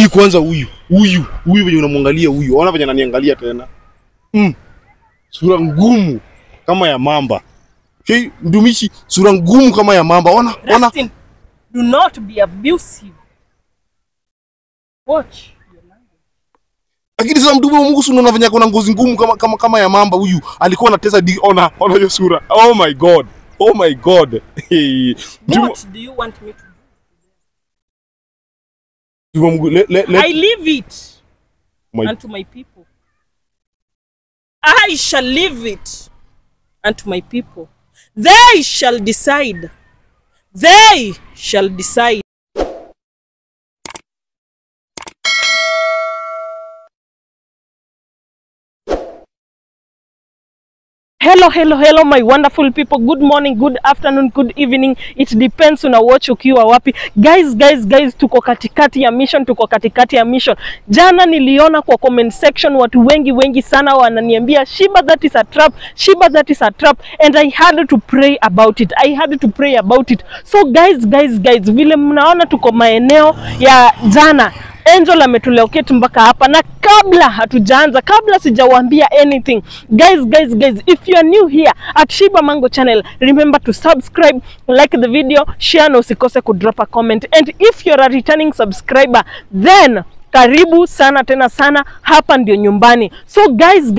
Hii kwanza huyu venye unamwangalia huyu. Ona venye ananiangalia tena. Sura ngumu kama ya mamba. Okay, mtumishi, sura ngumu kama ya mamba. Ona. Rustin, do not be abusive. Watch your language. Lakini sasa mtume wa Mungu unaona venye kuna ngozi ngumu kama ya mamba huyu. Alikuwa anatesa ona hiyo sura. Oh my God. What do you want me to do? I leave it unto my people. I shall leave it unto my people. They shall decide. They shall decide. Hello my wonderful people. Good morning, good afternoon, good evening. It depends on watch ukiwa wapi. Guys, tuko katikati ya mission. Jana niliona kwa comment section watu wengi sana wananiambia Shiba, that is a trap. And I had to pray about it. So guys, vile mnaona tuko maeneo ya jana. Angel ametulokate mpaka hapa, na kabla sijawaambia anything, guys, if you are new here at Shiba Mango channel, remember to subscribe, like the video, share na usikose ku drop a comment. And if you're a returning subscriber, then karibu sana tena sana, hapa ndio nyumbani. So guys,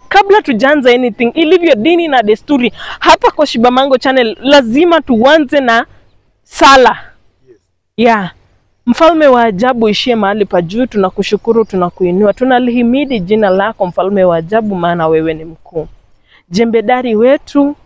kabla tujanza anything, ilivyo dini na desturi hapa kwa Shiba Mango channel, lazima tuanze na sala. Yeah. Mfalme wa ajabu ishie mahali pa juu, tunakushukuru, tunakuinua, tunalihimidi jina lako mfalme wa ajabu, maana wewe ni mkuu. Jembedari wetu,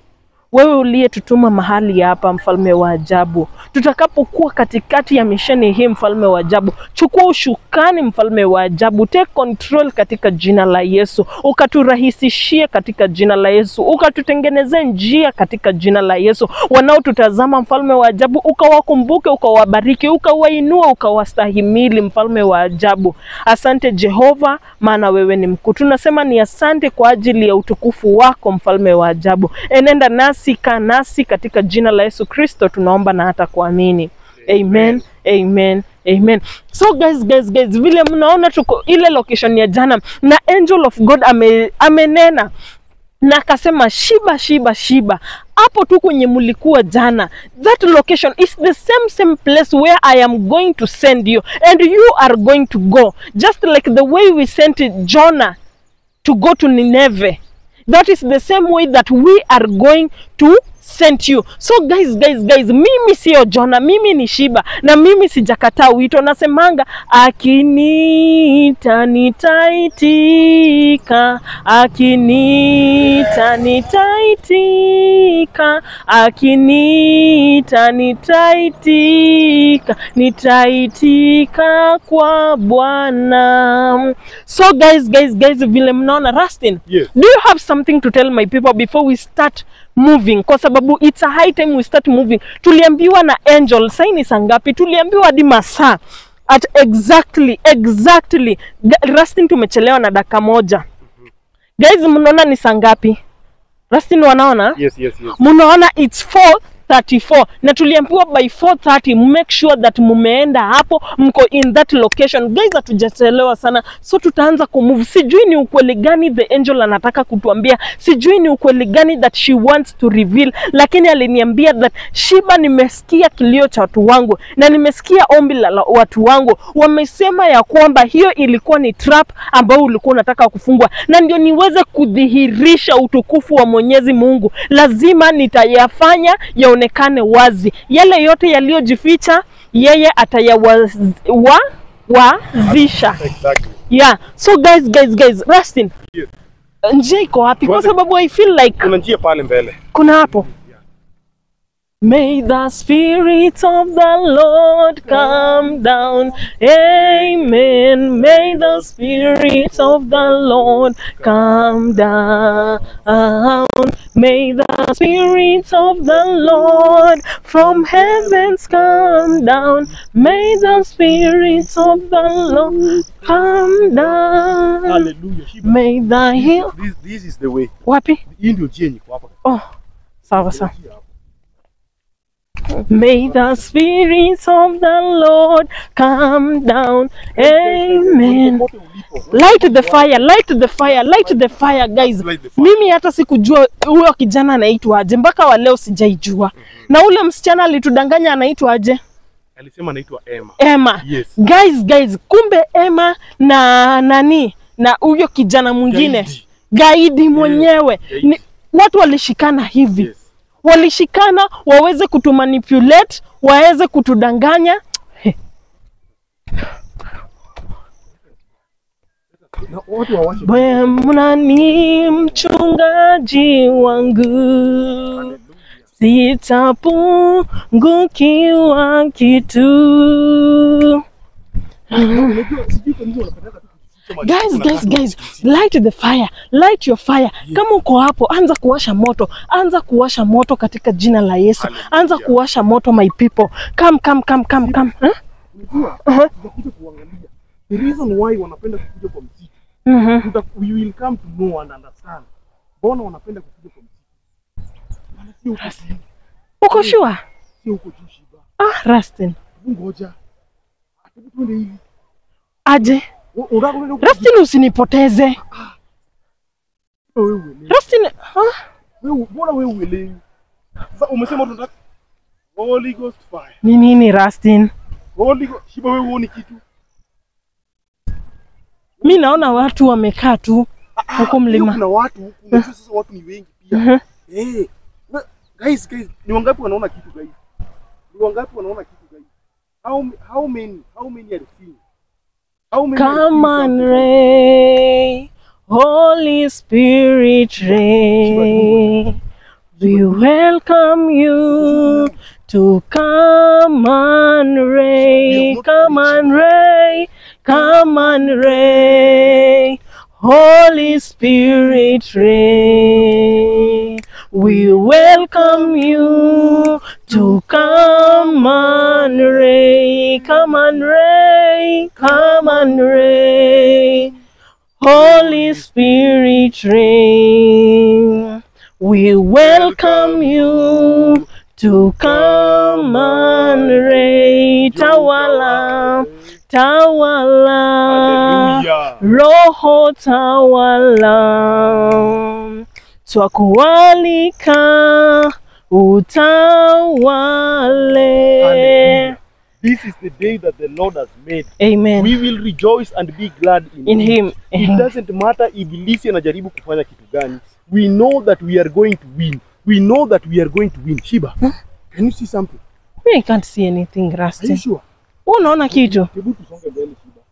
wewe uliyetutuma mahali hapa mfalme wa ajabu. Tutakapokuwa katikati ya misheni hii mfalme wa ajabu, chukua ushukani mfalme wa ajabu. Take control katika jina la Yesu. Ukaturahisishie katika jina la Yesu. Ukatutengenezee njia katika jina la Yesu. Wanaotutazama mfalme wa ajabu, ukawakumbuke, ukawabariki, ukawainua, ukawastahimili mfalme wa ajabu. Asante Jehova, maana wewe ni mkuu. Tunasema ni asante kwa ajili ya utukufu wako mfalme wa ajabu. Enenda nasi katika jina la Yesu Kristo tunaomba na hata kuamini. Amen. So guys, vile mnaona tuko ile location ya jana, na angel of God amenena na akasema Shiba. Hapo tu kwenye mulikuwa jana, that location is the same place where I am going to send you, and you are going to go, just like the way we sent Jonah to go to Nineveh. That is the same way that we are going to send you. So guys, mimi sio Jonah, mimi ni Shiba, na mimi sijakataa wito. Nasemanga akiniita nitaitika, akiniita nitaitika kwa Bwana. So guys, vile mnaona Rustin, yes. Do you have something to tell my people before we start moving? Kwa sababu it's a high time we start moving. Tuliambiwa na angel saini sangapi, tuliambiwa hadi masaa at exactly Rustin tumechelewa na dakika moja. Guys, mnaona ni sangapi? Rustin wanaona? Yes. Mnaona it's 4:34 na tuliambiwa by 4:30 make sure that mumeenda hapo, mko in that location. Guys, hatujachelewa sana, so tutaanza kumove. Sijui ni ukweli gani the angel anataka kutuambia, sijui ni ukweli gani that she wants to reveal, lakini aliniambia that Shiba, nimesikia kilio cha watu wangu na nimesikia ombi la watu wangu. Wamesema ya kwamba hiyo ilikuwa ni trap ambao ulikuwa unataka kufungwa, na ndio niweze kudhihirisha utukufu wa Mwenyezi Mungu, lazima nitayafanya yaonekane wazi. Yale yote yaliyojificha yeye atayawazisha. Exactly. Yeah. So guys, Rustin, yes. Nje iko wapi? Kwa sababu I feel like kuna njia pale mbele. Kuna hapo. May the Spirit of the Lord come down. Amen. May the Spirit of the Lord come down. May the Spirit of the Lord from heavens come down. May the Spirit of the Lord come down. Hallelujah. May the This is the way. Wapi? Hii ndio njia iko hapa. Oh, sawa. May the spirits of the Lord come down. Amen. Light the fire, light the fire, light the fire, guys. Mimi hata sikujua huyo kijana anaitwa aje, mpaka wa leo sijaijua. Na ule msichana alitudanganya anaitwa aje? Alisema anaitwa Emma. Emma. Yes. Guys, kumbe Emma na nani na huyo kijana mwingine gaidi mwenyewe. Ni, watu walishikana hivi. Yes. Walishikana waweze kutumanipulate, waweze kutudanganya. Bwana ni mchungaji wangu, sitapungukiwa kitu. Guys, light the fire, light your fire. Kama uko hapo, anza kuwasha moto katika jina la Yesu. Anza kuwasha moto, my people. Come. The reason why wanapenda kukuja kwa msitu. We will come to know and understand. Mbona wanapenda kukuja kwa msitu? Uko sure? Si uko tu Shiba. Rustin. Ngoja. Twende hivi. Aje. Rustin, usinipoteze. Rustin, Mbona wewe uelewi? Sasa umesema tunataka Holy Ghost fire. Ni nini Rustin? Holy Ghost, Shiba wewe uone kitu. Mimi naona watu wamekaa tu huko mlima. Kuna watu huko, sasa watu ni wengi pia. Guys, ni wangapi wanaona kitu guys? Ni wangapi wanaona kitu guys? How many are seeing? Come on, rain, Holy Spirit rain. We welcome you to come on, rain, come on, rain, come on, rain, Holy Spirit rain. We welcome you to come on, rain, come on, rain, come on, rain, Holy Spirit rain. We welcome you to come on, rain, tawala, Roho tawala, twakualika utawale. This is the day that the Lord has made. Amen. We will rejoice and be glad in him. It doesn't matter ibilisi anajaribu kufanya kitu gani. We know that we are going to win. We know that we are going to win. Shiba, can you see something? I can't see anything, Rusty. Are you sure? Unaona kitu? Hebu tusonge mbele Shiba.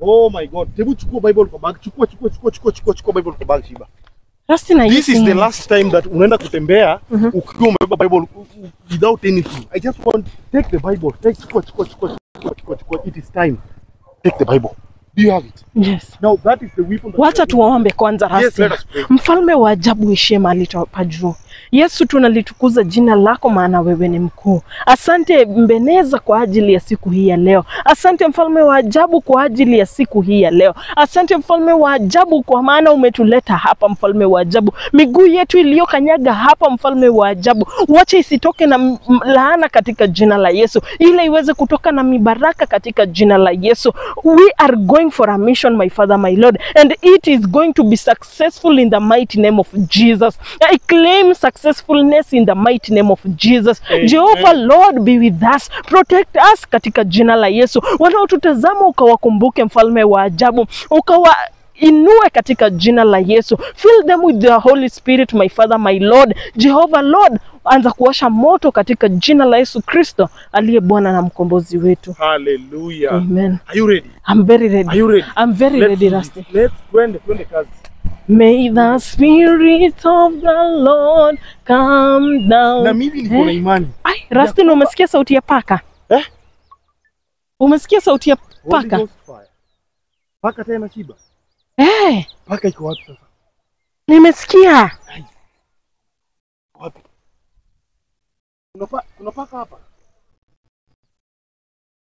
Oh my God. Hebu chukua Bible kwa bag. Chukua Bible kwa bag Shiba. Rusty, na this is the last time that unaenda kutembea ukiwa umebeba Bible without anything. I just want take the Bible. Chukua. It is time. Take the Bible. Do you have it? Yes. Now that is the weapon. Wacha tuombe kwanza Rusty. Yes, let us pray. Mfalme wa ajabu ishie mahali pa juu. Yesu, tunalitukuza jina lako maana wewe ni mkuu. Asante Mbeneza kwa ajili ya siku hii ya leo. Asante mfalme wa ajabu kwa ajili ya siku hii ya leo. Asante mfalme wa ajabu kwa maana umetuleta hapa mfalme wa ajabu. Miguu yetu iliyokanyaga hapa mfalme wa ajabu, wacha isitoke na laana katika jina la Yesu, ile iweze kutoka na mibaraka katika jina la Yesu. We are going for a mission, my Father, my Lord, and it is going to be successful in the mighty name of Jesus. I claim successfulness in the mighty name of Jesus. Amen. Jehovah Lord, be with us, protect us katika jina la Yesu. Wanaotutazama ukawakumbuke mfalme wa ajabu, inue katika jina la Yesu. Fill them with the Holy Spirit, my Father, my Lord. Jehovah Lord, anza kuwasha moto katika jina la Yesu Kristo aliye Bwana na mkombozi wetu. Hallelujah. Amen. Are you ready? I'm very ready. Are you ready? I'm very ready, Rusty. Let's twende kazi. May the Spirit of the Lord come down. Na mimi niko na imani. Ai, Rusty, umesikia sauti ya paka? Umesikia sauti ya paka? Paka tena Shiba. Paka iko wapi sasa? Nimesikia. Wapi? Kuna paka hapa?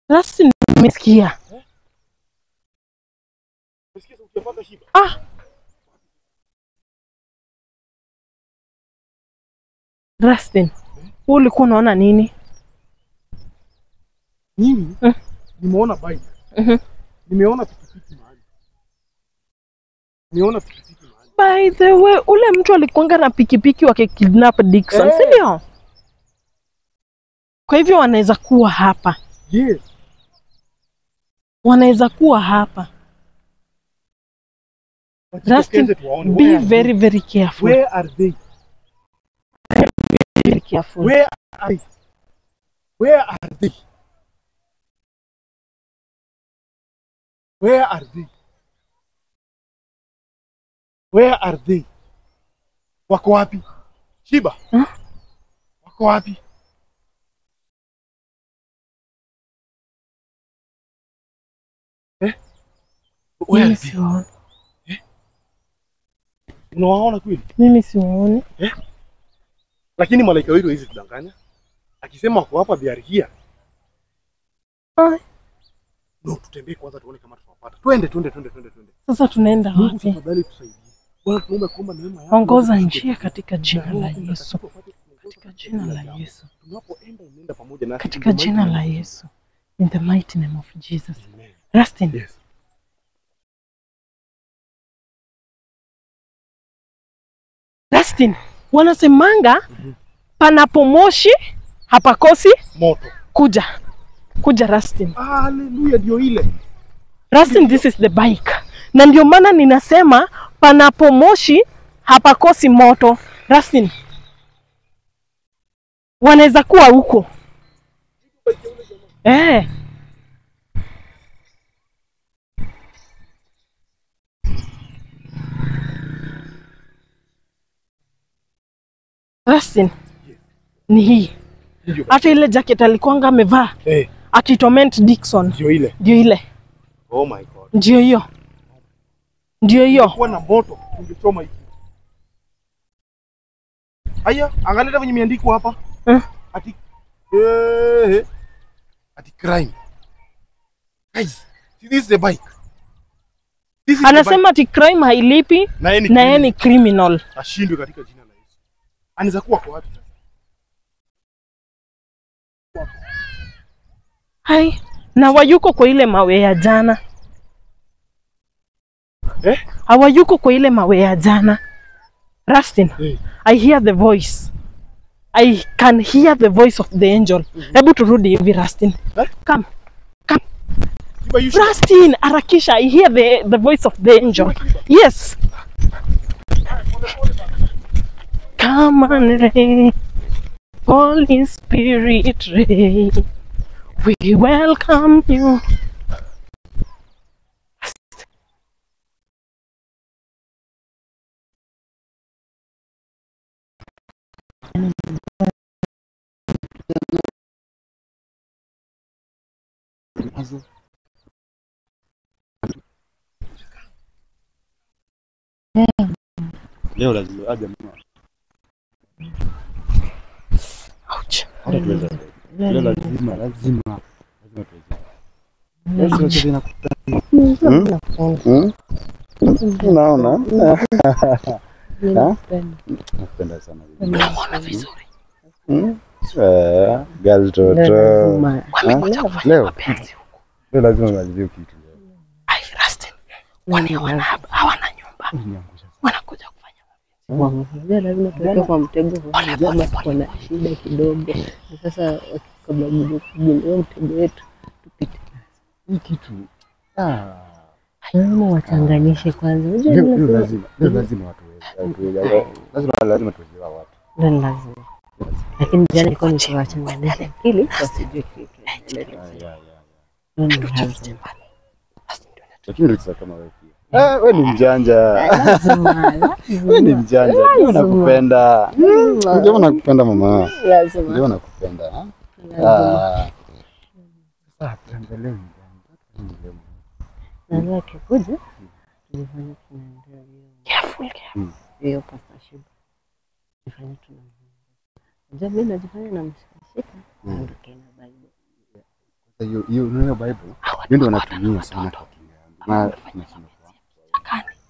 Rusty, nimesikia. Umesikia sauti ya paka Shiba? Rusty, ulikuwa unaona nini? Mimi nimeona bike. Nimeona pikipiki mahali. Nimeona pikipiki mahali. By the way, ule mtu alikuanga na pikipiki wake kidnap Dickson, si ndio? Kwa hivyo wanaweza kuwa hapa. Yes. Wanaweza kuwa hapa. Rustin, be very, very careful. Where are they? Very careful. Where are they? Where are they? Where are they? Where are they? Wako wapi? Shiba? Wako wapi? Where are they? Unawaona kweli? Mimi siwaoni. Lakini malaika wetu hizi tudanganya. Akisema wako hapa they are here. No, tutembee kwanza tuone kama tutawapata. Twende. Sasa tunaenda wapi? Tafadhali tusaidie. Bwana tunaomba kuomba neema yako. Ongoza njia katika jina la Yesu. Katika jina la Yesu. Tunapoenda unaenda pamoja nasi. Katika jina la Yesu. In the mighty name of Jesus. Rustin. Yes. Rustin, wanasemanga panapo moshi hapakosi moto. Kuja Rustin. Hallelujah, ndio ile. Rustin, this is the bike. Na ndio maana ninasema panapo moshi hapakosi moto. Rustin, wanaweza kuwa huko. Rustin, ni hii. Hata ile jacket alikuanga amevaa. Akitorment Dickson. Ndio ile. Oh my God. Ndio hiyo. Kwa na moto ungechoma hiki. Aya, angalia venye imeandikwa hapa. Ati crime. Guys, this is the bike. Anasema ati crime hailipi na yeye ni criminal. Ashindwe katika jina la Yesu. Anaweza kuwa kwa wapi sasa? Hai, na wayuko kwa ile mawe ya jana. Hawayuko kwa ile mawe ya jana. Rustin, I hear the voice. I can hear the voice of the angel. Hebu turudi hivi Rustin. Come. Rustin, harakisha. I hear the voice of the angel. Yes. Come on, Ray. Holy Spirit, Ray. We welcome you. Leo lazima aje mama. Ouch. Leo lazima tuweze. Unaona? Napenda sana. Unaona vizuri. Girl toto. Leo lazima malizie kitu leo. Ai Rustin. Hawana nyumba. Wanakuja kufanya Wangefanya lazima tuweke kwa mtego kama kuna shida kidogo. Sasa kabla mjue mtego wetu tupite. Hii kitu Lazima wachanganyishe kwanza. Unajua lazima watu weze. Lazima tuweze watu. Ndio lazima. Lakini jana nilikuwa nikiwachanganyisha akili wasijue kitu. Lakini ukisema kama wewe pia. Wewe ni mjanja. Lazima. Wewe ni mjanja. Mimi nakupenda. Ndio nakupenda mama. Lazima. Ndio nakupenda. Sasa tuendelee mjanja. Na kikuja tulifanya tunaendelea careful. Hiyo pasta shiba. Tulifanya tunaendelea. Ndio mimi najifanya na mshika ndio na Bible. Sasa hiyo Bible ndio wanatumia sana kwa na tunasema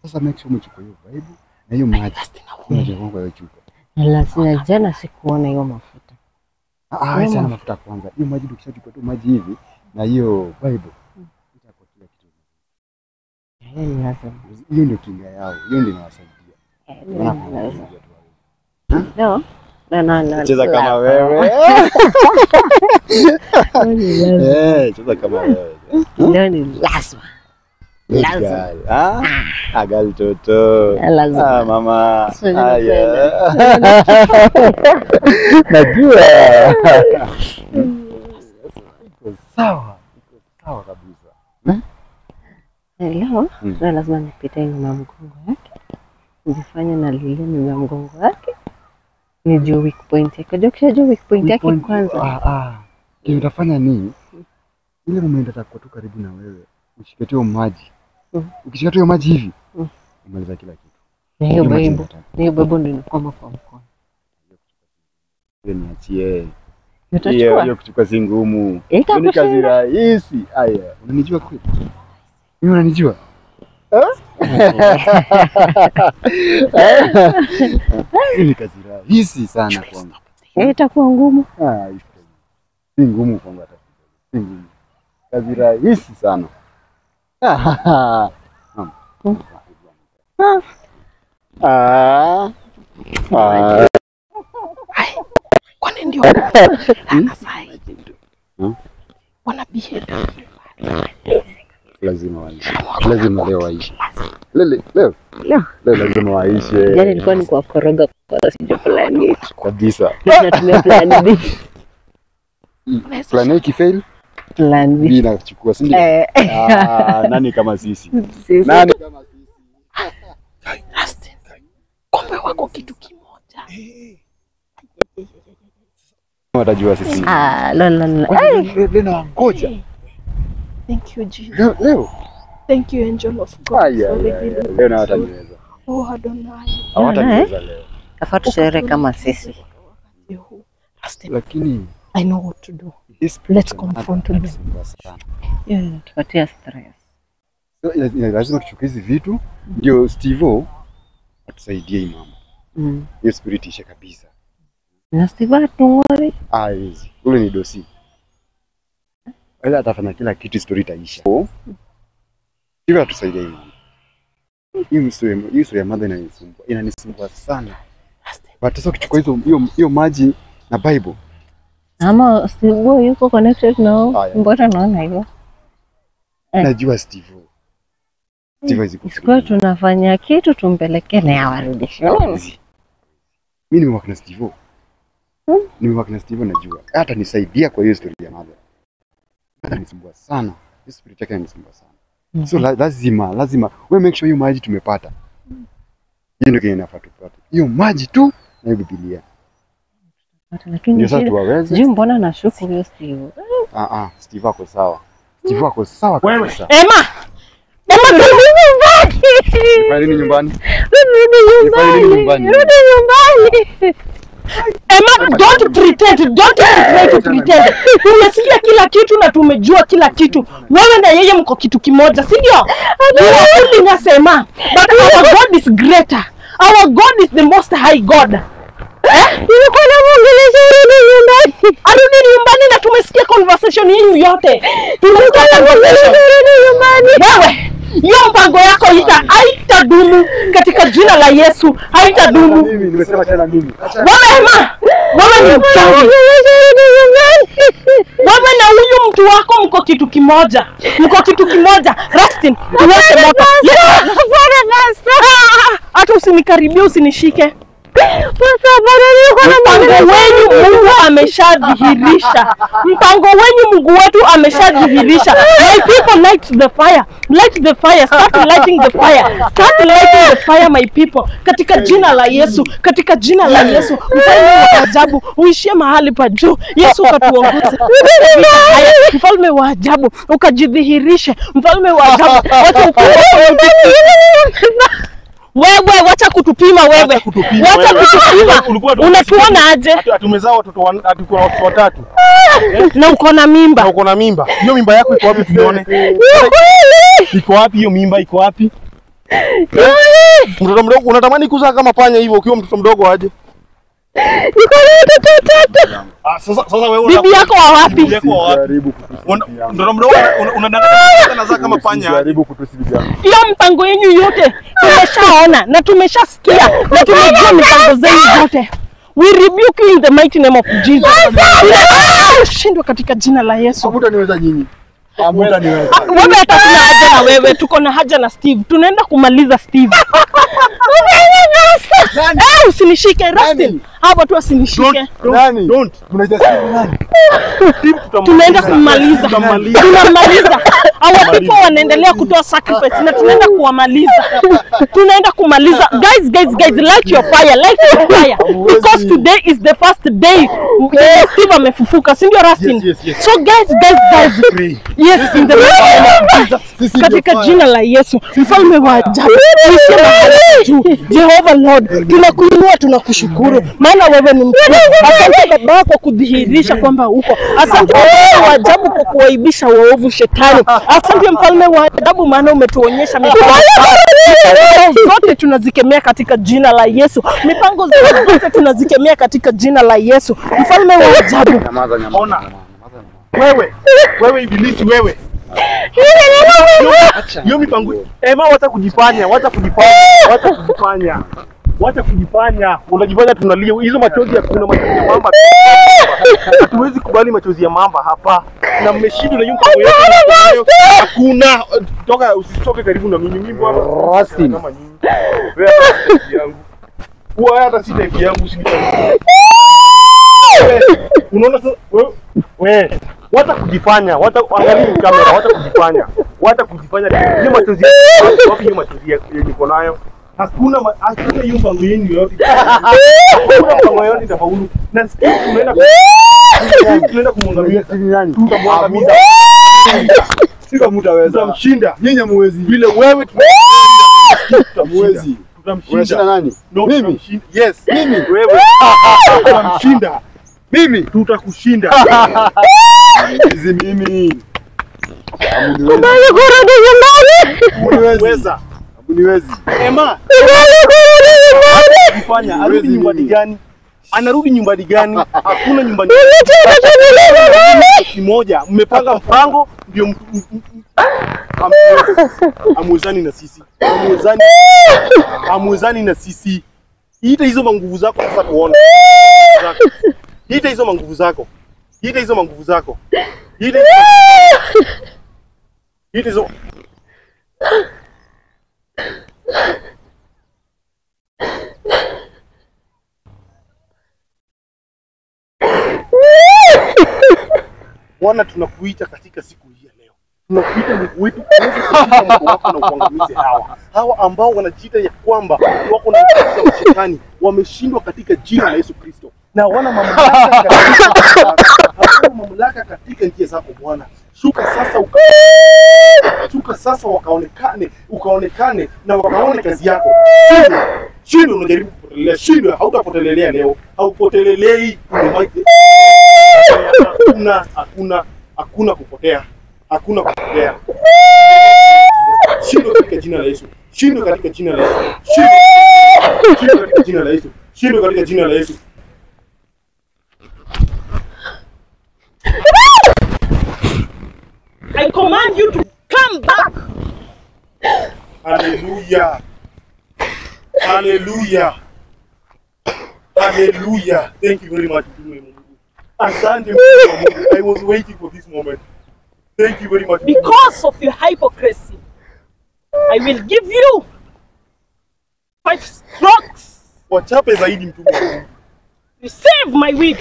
sasa make sure umechukua hiyo Bible na hiyo maji unajua kwa hiyo chupa. Lazima jana sikuona hiyo mafuta. Wewe sana mafuta kwanza. Hiyo maji ukishachukua tu maji hivi na hiyo Bible itakuwa kila kitu. Ni lazima. Hiyo ndio kinga yao. Hiyo ndio inawasaidia. No. Na. Cheza kama wewe. Cheza kama wewe. Ndio ni lazima. Lazima. Agal toto. Lazima. Mama. Najua. Sawa. Sawa kabisa. Leo na lazima nipite nyuma mgongo yake. Nifanye na lile nyuma mgongo yake. Nijue weak point yake. Ukishajua weak point yake kwanza. Utafanya nini? Ile moment atakuwa tu karibu na wewe. Ushike tu maji. Ukishika tu maji hivi, umaliza kila kitu. Na hiyo Bible ndio inakoma kwa mkono. Niachie. Utachukua? Hiyo kuchukua si ngumu. Ni kazi rahisi. Haya, unanijua kweli? Mimi unanijua? Ni kazi rahisi sana kwangu. Itakuwa ngumu. Si ngumu kwangu hata. Si ngumu. Kazi rahisi sana. Kwani ndio anasai wana behave lazima leo waishi. Leo lazima waishi. Jana nilikuwa niko koroga kwa sijui fulani kabisa. Tunatumia plan B. Plan A kifail, plan B inachukua si ndio? Nani kama sisi? Nani kama sisi? Justin, kombe wako kitu kimoja. Watajua sisi. Leo ngoja. Thank you Jesus. Leo. Thank you angel of God. Leo na wataniweza. Oh Adonai. Hawataniweza leo. Tafadhali sherehe kama sisi. Lakini I know what to do. Let's confront them. Tupatia stress. So lazima tuchukue hizi vitu ndio Steve atusaidie imam. Hiyo spirit ishe kabisa. Na Steve tungori. Hizi. Ule ni dosi. Wala atafanya kila kitu story itaisha. Steve atusaidie imam. Hiyo story ya mother inanisumbua sana. But sasa ukichukua hiyo maji na Bible. Ama Steve yuko connected nao. Mbona naona hivyo? Najua Steve Sikuwa tunafanya kitu tumpelekee na awarudishe. Mimi nimewaka na Steve. Nimewaka na Steve najua. Hata nisaidia kwa hiyo story ya mother. Hata nisumbua sana. Hiyo spirit yake inanisumbua sana. So lazima wewe make sure hiyo maji tumepata. Hiyo ndio kinafaa tupate. Hiyo maji tu na Biblia. Lakini sijui mbona nashuku huyo Steve. Steve ako sawa. Steve ako sawa kabisa. Emma, rudi nyumbani. Rudi nyumbani. Emma, don't pretend. Tumesikia kila kitu na tumejua kila kitu. Wewe na yeye mko kitu kimoja, si ndio? Ninasema, but our God is greater. Our God is the most high God. Nilikuwa namuongelesha arudi nyumbani na tumesikia conversation yenu yote. Tumesikia conversation nyumbani. Wewe, hiyo mpango yako haitadumu katika jina la Yesu. Haitadumu. Mimi nimesema tena mimi. Wewe ni mchawi. Wewe na huyu mtu wako mko kitu kimoja. Rustin, tuweke moto. Hata usinikaribie, usinishike. Mpango wenyu Mungu ameshadhihirisha. Mungu wetu ameshadhihirisha. My people light the fire. Start lighting the fire my people. Katika jina la Yesu. Mfalme wa ajabu uishie mahali pa juu. Yesu ukatuongoze. Mfalme wa ajabu ukajidhihirishe. Mfalme wa ajabu wewe wacha kutupima wewe. Unatuona aje? Tumezaa watoto watatu. Na uko na mimba. Hiyo mimba yako iko wapi tuione? Iko wapi hiyo mimba? Iko wapi? Mtoto mdogo unatamani kuzaa kama panya hivyo ukiwa mtoto mdogo aje? Sasa wewe Bibi yako wa wapi? Bibi yako wa wapi? Jaribu kutusi. Ndio mdomo unadanganya sana za kama panya. Jaribu kutusi bibi yangu. Hiyo mpango yenu yote tumeshaona na tumeshasikia na tumejua mipango zenu yote. We rebuke you in the mighty name of Jesus. Shindwa katika jina la Yesu. Hamtaniweza nyinyi. Hamtaniweza. Wewe hata tuna haja na wewe, tuko na haja na Steve. Tunaenda kumaliza Steve. Usinishike Rustin. Hapa tu usinishike. Nani? Don't. Mnaita Steve nani? Tunaenda kumaliza. Tunamaliza. Hawa people wanaendelea kutoa sacrifice na tunaenda kuwamaliza. Tunaenda kumaliza. Guys, light your fire. Because today is the first day Steve amefufuka, si ndio Rustin? Yes. So guys. Yes, in the katika jina la Yesu, mfalme wa ajabu, Jehova Lord, tunakuinua, tunakushukuru maana wewe ni mkuu. Asante Baba kwa kudhihirisha kwamba uko. Asante mfalme wa ajabu kwa kuaibisha waovu shetani. Asante mfalme wa ajabu maana umetuonyesha mipango zote tunazikemea katika jina la Yesu. Mipango zote tunazikemea katika jina la Yesu. Mfalme wa ajabu. Nyamaza. Wewe ibilisi wewe. Hiyo mipango. Wacha kujifanya. Unajifanya tunalia. Hizo machozi ya kuna machozi ya mamba. Hatuwezi kubali machozi ya mamba hapa. Na mmeshindwa na hiyo mpango yote. Hakuna. Usitoke karibu na mimi. Mimi hapa. Rustin. Kama nyinyi. Wewe yangu. Wewe hata si type yangu usinitaki. Unaona wewe wacha kujifanya, angalia kamera, wacha kujifanya. Hiyo machozi wapi? Hiyo machozi niko nayo. Hakuna hiyo mpango yenu yote. Hakuna mpango yote tafaulu. Na tunaenda kumwangamiza. Tutamwangamiza. Sika mtaweza. Tutamshinda. Nyinyi hamwezi. Vile wewe Hamwezi. Unashinda nani? Mimi. Yes. Mimi. Wewe. Tutamshinda. Mimi tutakushinda. Hizi mimi. Unaweza. Uniwezi. Ema. Kufanya arudi nyumbani gani? Anarudi nyumbani gani? Hakuna nyumbani. Kimoja, mmepanga mpango ndio amwezani na sisi. Amwezani na sisi. Ita hizo manguvu zako sasa tuone. Ita hizo manguvu zako. Bwana, tunakuita katika siku hii ya leo. Tunakuita Mungu wetu uweze kushika mkono wako na kuangamize hawa ambao wanajiita ya kwamba wako na nguvu za shetani, wameshindwa katika jina la Yesu Kristo. Na wana mamlaka katika njia zako Bwana. Shuka sasa ukaonekane na wakaone kazi yako. Shindwe unajaribu kupotelelea, shindwe hautapotelelea leo. Haupotelelei. Hakuna kupotea. Shindwe katika jina la Yesu. Shindwe katika jina la Yesu. I command you to come back. Hallelujah. Thank you very much. Asante Mungu. I was waiting for this moment. Thank you very much. Because of your hypocrisy, I will give you 5 strokes. Wachape zaidi mtume wa Mungu. Receive my whip.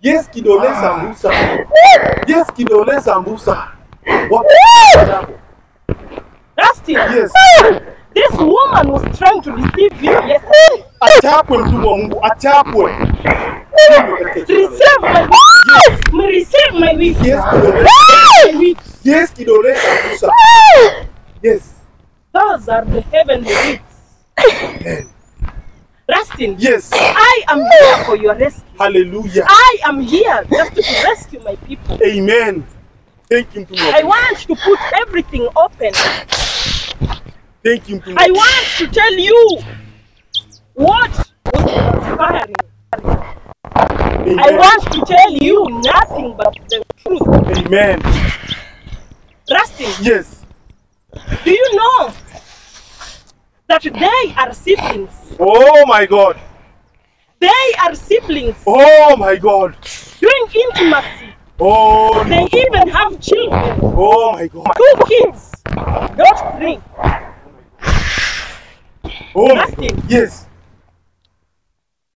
Yes, kidole sambusa. Rustin, Yes. this woman was trying to deceive you yesterday. Achapwe mtume wa Mungu, achapwe. Receive my whip. Yes, kidole sambusa. Yes. Those are the heavenly whips. Rustin, Yes. I am here for your rescue. Hallelujah. I am here just to rescue my people. Amen. Thank you, Mtume wa I Mungu. want to put everything open. Thank you, Mtume wa I Mungu. want to tell you what was transpiring. I want to tell you nothing but the truth. Amen. Rustin, Yes. do you know that they are siblings? Oh my God. They are siblings Oh my God. doing intimacy. Oh, They even have children. oh my God. 2 kids, not 3. Oh my Rustin. God. Yes.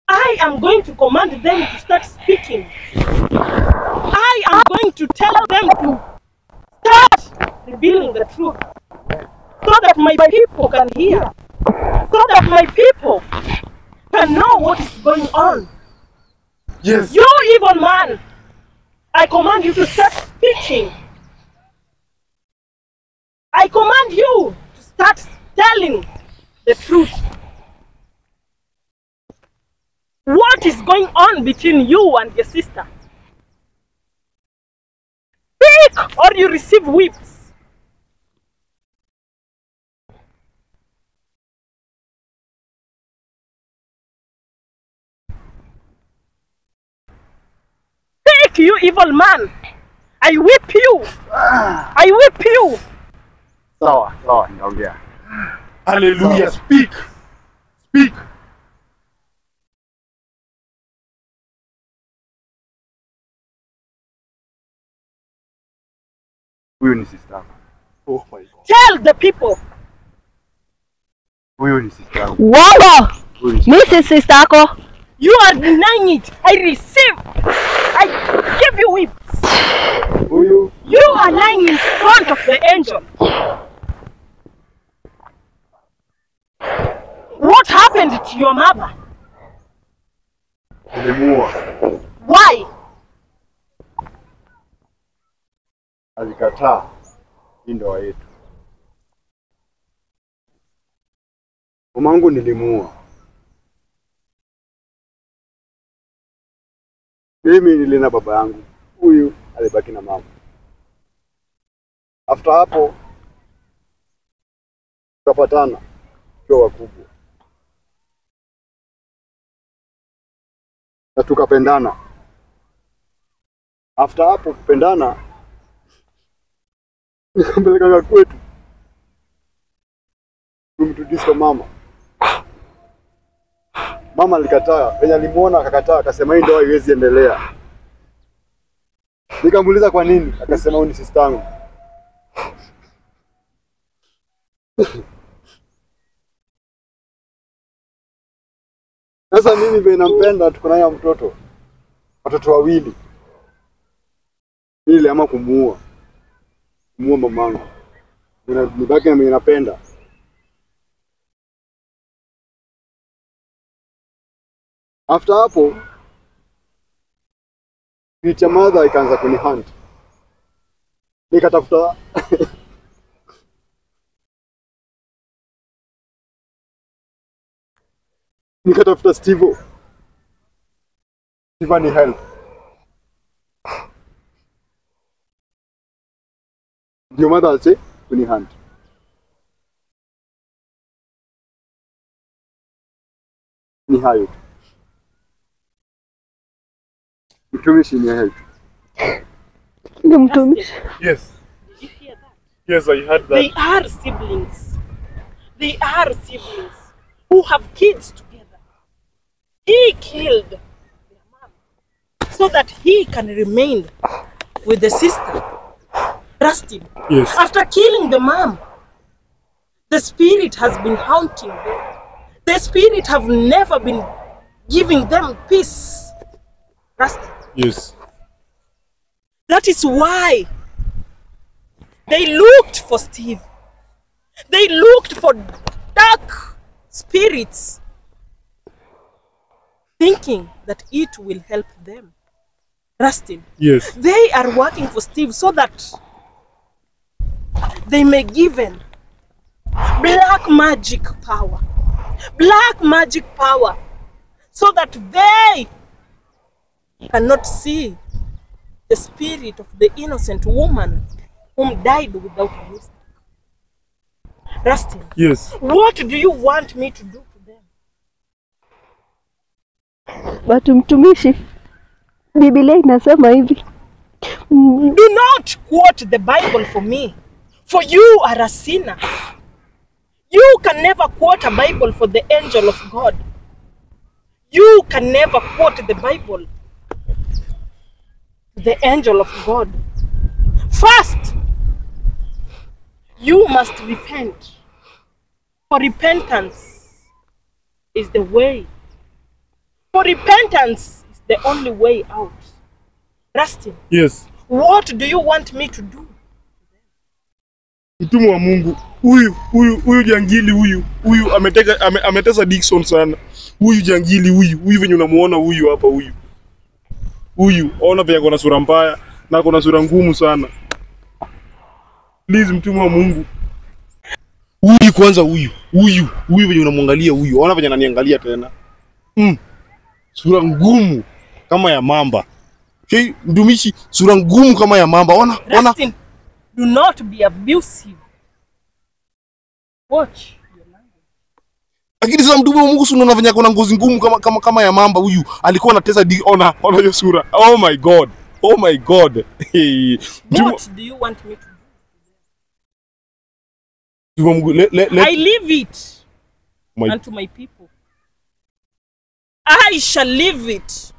I am going to command them to start speaking. I am going to tell them to start revealing the truth so that my people can hear, so that my people can know what is going on. Yes. You evil man, I command you to start speaking. I command you to start telling the truth. What is going on between you and your sister? Speak or you receive whips. Speak, you evil man. I whip you. I whip you. Sawa, sawa, nitaongea. Hallelujah. Speak. Speak. Huyu ni sister yako. Oh my God. Tell the people. Huyu ni sister yako. Uongo. Huyu ni Mimi si sister yako. You are denying it. I receive. I give you whips. huyu. You are lying in front of the angel. What happened to your mother? Nilimuua. Why? Alikataa hii ndoa yetu. Mamangu nilimuua. Mimi nilina baba yangu. Huyu alibaki na mama. After hapo tukapatana tukiwa wakubwa. Na tukapendana. After hapo kupendana nikampeleka kwetu. Kumrudisha kwa mama. Mama alikataa, venye alimuona akakataa, akasema hii ndoa haiwezi endelea. Nikamuuliza kwa nini? Akasema huyu ni sister yangu. Sasa mimi vile nampenda, tuko naye mtoto. Watoto wawili. Ile ama kumuua. Kumuua mamangu. Nibaki na mimi napenda. After hapo picha mother ikaanza kunihunt. Nikatafuta nikatafuta Steve. Steve ni help. Ndio mother alise kunihunt. Ni hayo. Mtumishi ni help. Ndio mtumishi. Yes. Did you hear that? Yes, I heard that. They are siblings. They are siblings who have kids together. He killed their mom so that he can remain with the sister, Rustin. Yes. After killing the mom, the spirit has been haunting them. The spirit have never been giving them peace. Rustin. Yes. That is why they looked for Steve. They looked for dark spirits, thinking that it will help them. Rustin, Yes. they are working for Steve so that they may give him black magic power. Black magic power. So that they cannot see the spirit of the innocent woman whom died without a mistake. Rustin, Yes. what do you want me to do to them? Watu mtumishi, Biblia inasema hivi. Do not quote the Bible for me, for you are a sinner. You can never quote a Bible for the angel of God. You can never quote the Bible to the angel of God. First, you must repent. For repentance is the way. For repentance is the only way out. Rustin, Yes. what do you want me to do? Mtume wa Mungu, huyu jangili huyu ametesa Dickson sana. Huyu jangili huyu venye unamuona huyu hapa huyu ona venye kuna sura mbaya na kuna sura ngumu sana. Please mtume wa Mungu. Huyu kwanza huyu venye unamwangalia huyu, ona venye ananiangalia tena. Sura ngumu kama ya mamba. Hey, mtumishi, sura ngumu kama ya mamba. Ona. Rustin, do not be abusive. Watch your language. Lakini sasa mtume wa Mungu unaona venye kuna ngozi ngumu kama ya mamba huyu. Alikuwa anatesa ona hiyo sura. Oh my God. Hey. What do you want me to do? Mtume wa Mungu, I leave it unto my people. I shall leave it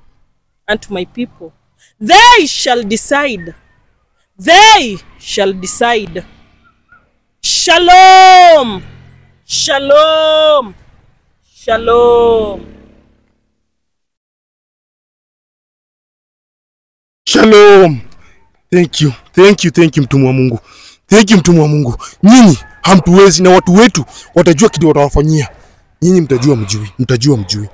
unto my people. They shall decide. They shall decide. Shalom. Shalom. Shalom. Shalom. Thank you mtume wa Mungu. Thank you mtume wa Mungu. Nyinyi hamtuwezi na watu wetu watajua kitu watawafanyia. Nyinyi mtajua mjui.